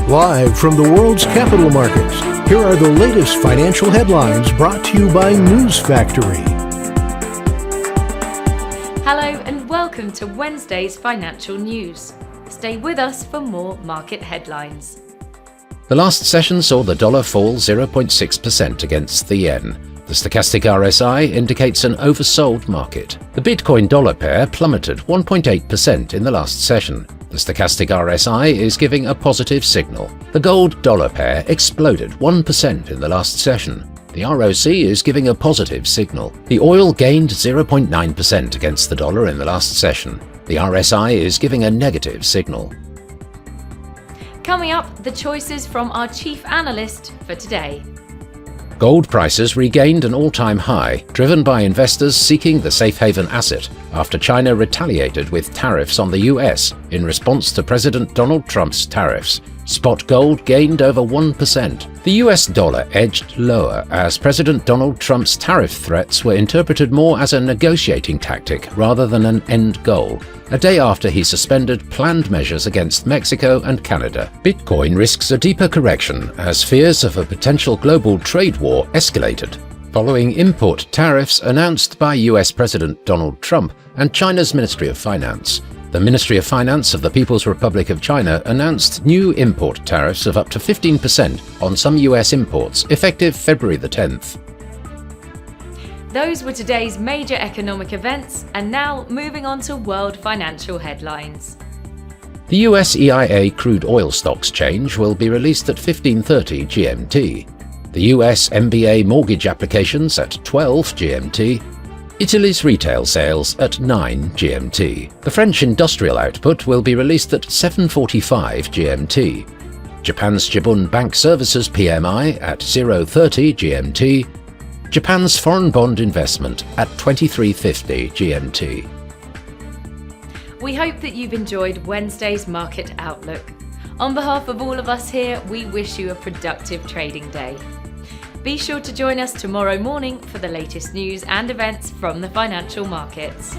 Live from the world's capital markets, here are the latest financial headlines brought to you by News Factory. Hello and welcome to Wednesday's financial news. Stay with us for more market headlines. The last session saw the dollar fall 0.6% against the yen. The stochastic RSI indicates an oversold market. The Bitcoin dollar pair plummeted 1.8% in the last session. The stochastic RSI is giving a positive signal. The gold dollar pair exploded 1% in the last session. The ROC is giving a positive signal. The oil gained 0.9% against the dollar in the last session. The RSI is giving a negative signal. Coming up, the choices from our chief analyst for today. Gold prices regained an all-time high, driven by investors seeking the safe haven asset after China retaliated with tariffs on the US in response to President Donald Trump's tariffs. Spot gold gained over 1%. The US dollar edged lower as President Donald Trump's tariff threats were interpreted more as a negotiating tactic rather than an end goal, a day after he suspended planned measures against Mexico and Canada. Bitcoin risks a deeper correction as fears of a potential global trade war escalated, following import tariffs announced by US President Donald Trump and China's Ministry of Finance. The Ministry of Finance of the People's Republic of China announced new import tariffs of up to 15% on some US imports, effective February the 10th. Those were today's major economic events, and now moving on to world financial headlines. The US EIA crude oil stocks change will be released at 15:30 GMT. The US MBA mortgage applications at 12 GMT. Italy's retail sales at 9 GMT. The French industrial output will be released at 7:45 GMT. Japan's Jibun Bank Services PMI at 0:30 GMT. Japan's foreign bond investment at 23:50 GMT. We hope that you've enjoyed Wednesday's market outlook. On behalf of all of us here, we wish you a productive trading day. Be sure to join us tomorrow morning for the latest news and events from the financial markets.